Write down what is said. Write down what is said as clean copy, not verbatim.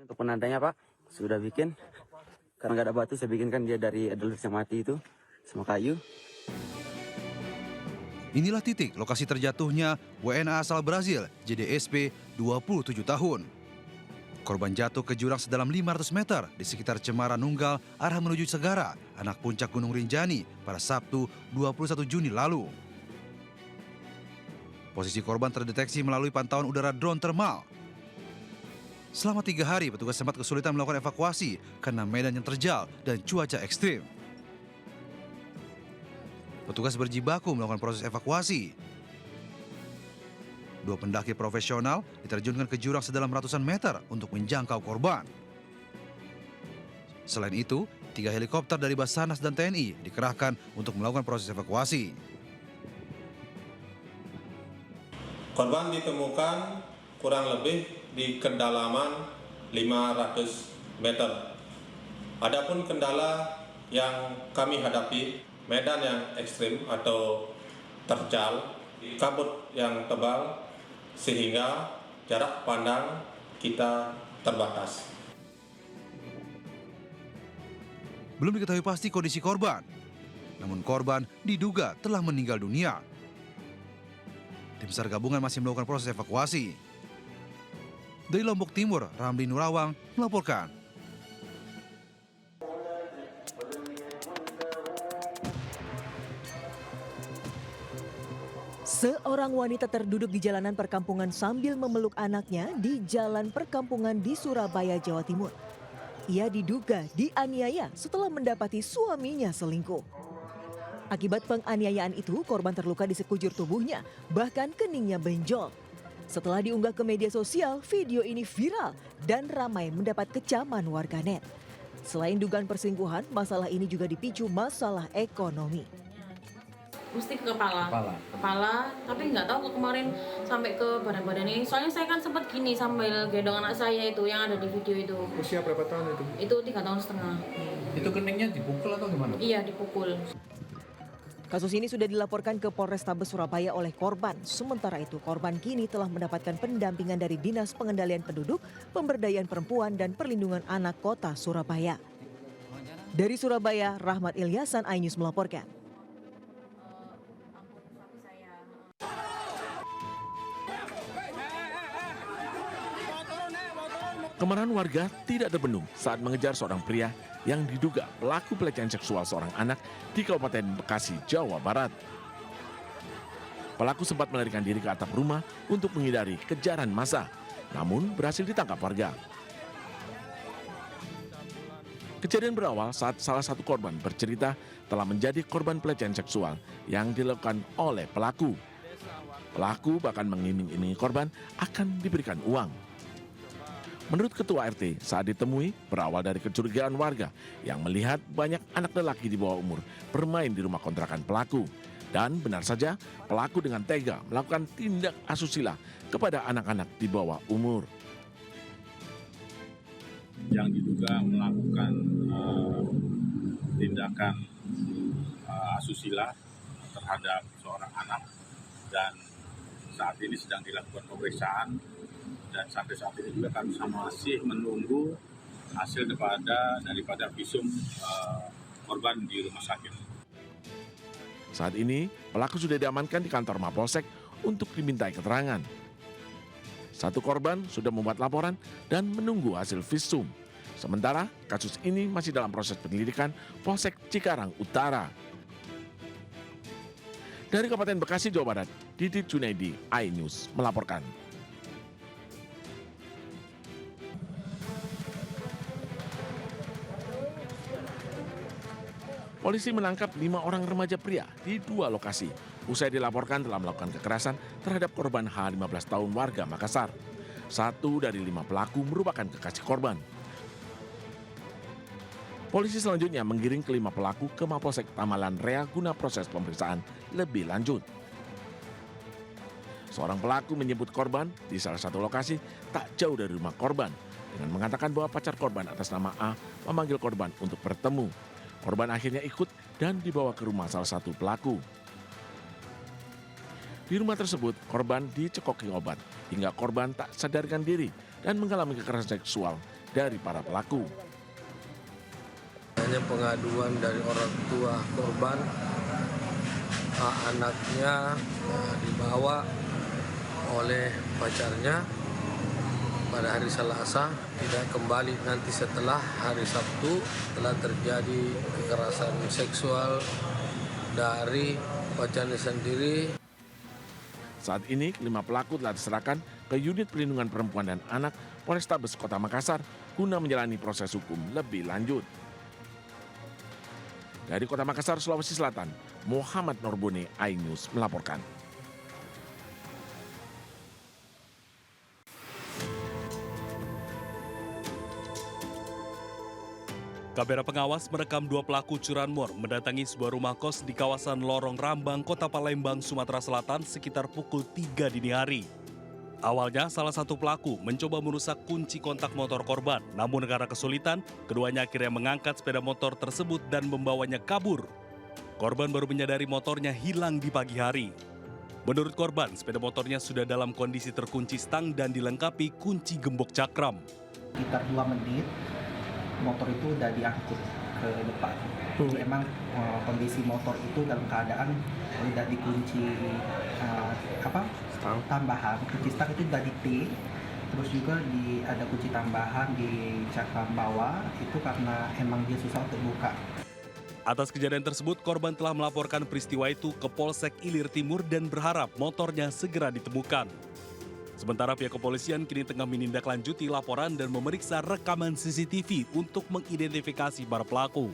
Untuk penandanya Pak, sudah bikin. Karena nggak ada batu, saya bikinkan dia dari adults yang mati itu, sama kayu. Inilah titik lokasi terjatuhnya WNA asal Brazil, JDSP 27 tahun. Korban jatuh ke jurang sedalam 500 meter di sekitar Cemara Nunggal, arah menuju Segara, anak puncak Gunung Rinjani pada Sabtu 21 Juni lalu. Posisi korban terdeteksi melalui pantauan udara drone thermal. Selama 3 hari, petugas sempat kesulitan melakukan evakuasi karena medan yang terjal dan cuaca ekstrim. Petugas berjibaku melakukan proses evakuasi. 2 pendaki profesional diterjunkan ke jurang sedalam ratusan meter untuk menjangkau korban. Selain itu, 3 helikopter dari Basarnas dan TNI dikerahkan untuk melakukan proses evakuasi. Korban ditemukan kurang lebih di kedalaman 500 meter. Adapun kendala yang kami hadapi, medan yang ekstrim atau terjal, kabut yang tebal, sehingga jarak pandang kita terbatas. Belum diketahui pasti kondisi korban, namun korban diduga telah meninggal dunia. Tim SAR gabungan masih melakukan proses evakuasi. Dari Lombok Timur, Ramli Nurawang melaporkan. Seorang wanita terduduk di jalanan perkampungan sambil memeluk anaknya di jalan perkampungan di Surabaya, Jawa Timur. Ia diduga dianiaya setelah mendapati suaminya selingkuh. Akibat penganiayaan itu, korban terluka di sekujur tubuhnya, bahkan keningnya benjol. Setelah diunggah ke media sosial, video ini viral dan ramai mendapat kecaman warganet. Selain dugaan perselingkuhan, masalah ini juga dipicu masalah ekonomi. Mesti ke kepala, tapi nggak tahu kemarin sampai ke badan-badan ini. Soalnya saya kan sempat gini sambil gendong anak saya itu yang ada di video itu. Usia berapa tahun itu? Itu 3,5 tahun. Itu keningnya dipukul atau gimana? Iya, dipukul. Kasus ini sudah dilaporkan ke Polrestabes Surabaya oleh korban. Sementara itu, korban kini telah mendapatkan pendampingan dari Dinas Pengendalian Penduduk, Pemberdayaan Perempuan dan Perlindungan Anak Kota Surabaya. Dari Surabaya, Rahmat Ilyasan, iNews melaporkan. Kemarahan warga tidak terbendung saat mengejar seorang pria yang diduga pelaku pelecehan seksual seorang anak di Kabupaten Bekasi, Jawa Barat. Pelaku sempat melarikan diri ke atap rumah untuk menghindari kejaran massa, namun berhasil ditangkap warga. Kejadian berawal saat salah satu korban bercerita telah menjadi korban pelecehan seksual yang dilakukan oleh pelaku. Pelaku bahkan mengiming-imingi korban akan diberikan uang. Menurut Ketua RT, saat ditemui berawal dari kecurigaan warga yang melihat banyak anak lelaki di bawah umur bermain di rumah kontrakan pelaku. Dan benar saja, pelaku dengan tega melakukan tindak asusila kepada anak-anak di bawah umur. Yang diduga melakukan tindakan asusila terhadap seorang anak dan saat ini sedang dilakukan pemeriksaan. Dan sampai saat ini juga kami masih menunggu hasil daripada visum korban di rumah sakit. Saat ini, pelaku sudah diamankan di kantor Mapolsek untuk dimintai keterangan. Satu korban sudah membuat laporan dan menunggu hasil visum. Sementara, kasus ini masih dalam proses penyelidikan Polsek Cikarang Utara. Dari Kabupaten Bekasi, Jawa Barat, Didit Junaidi, iNews melaporkan. Polisi menangkap 5 orang remaja pria di 2 lokasi. Usai dilaporkan telah melakukan kekerasan terhadap korban H 15 tahun warga Makassar. 1 dari 5 pelaku merupakan kekasih korban. Polisi selanjutnya menggiring ke 5 pelaku ke Mapolsek Tamalan Rea guna proses pemeriksaan lebih lanjut. Seorang pelaku menyebut korban di salah satu lokasi tak jauh dari rumah korban dengan mengatakan bahwa pacar korban atas nama A memanggil korban untuk bertemu. Korban akhirnya ikut dan dibawa ke rumah salah satu pelaku. Di rumah tersebut, korban dicekoki obat hingga korban tak sadarkan diri dan mengalami kekerasan seksual dari para pelaku. Hanya pengaduan dari orang tua korban, anaknya dibawa oleh pacarnya pada hari Selasa, tidak kembali nanti setelah hari Sabtu. Telah terjadi kekerasan seksual dari pacarnya sendiri. Saat ini, 5 pelaku telah diserahkan ke Unit Perlindungan Perempuan dan Anak Polrestabes Kota Makassar guna menjalani proses hukum lebih lanjut. Dari Kota Makassar, Sulawesi Selatan, Muhammad Norbone, iNews melaporkan. Kamera pengawas merekam 2 pelaku curanmor mendatangi sebuah rumah kos di kawasan Lorong Rambang, Kota Palembang, Sumatera Selatan sekitar pukul 3 dini hari. Awalnya salah satu pelaku mencoba merusak kunci kontak motor korban, namun karena kesulitan, keduanya akhirnya mengangkat sepeda motor tersebut dan membawanya kabur. Korban baru menyadari motornya hilang di pagi hari. Menurut korban, sepeda motornya sudah dalam kondisi terkunci stang dan dilengkapi kunci gembok cakram. Sekitar 2 menit, motor itu udah diangkut ke depan. Jadi emang kondisi motor itu dalam keadaan udah dikunci tambahan. Kunci stang itu udah di-T, terus juga ada kunci tambahan di cakram bawah, itu karena emang dia susah untuk buka. Atas kejadian tersebut, korban telah melaporkan peristiwa itu ke Polsek Ilir Timur dan berharap motornya segera ditemukan. Sementara pihak kepolisian kini tengah menindaklanjuti laporan dan memeriksa rekaman CCTV untuk mengidentifikasi para pelaku.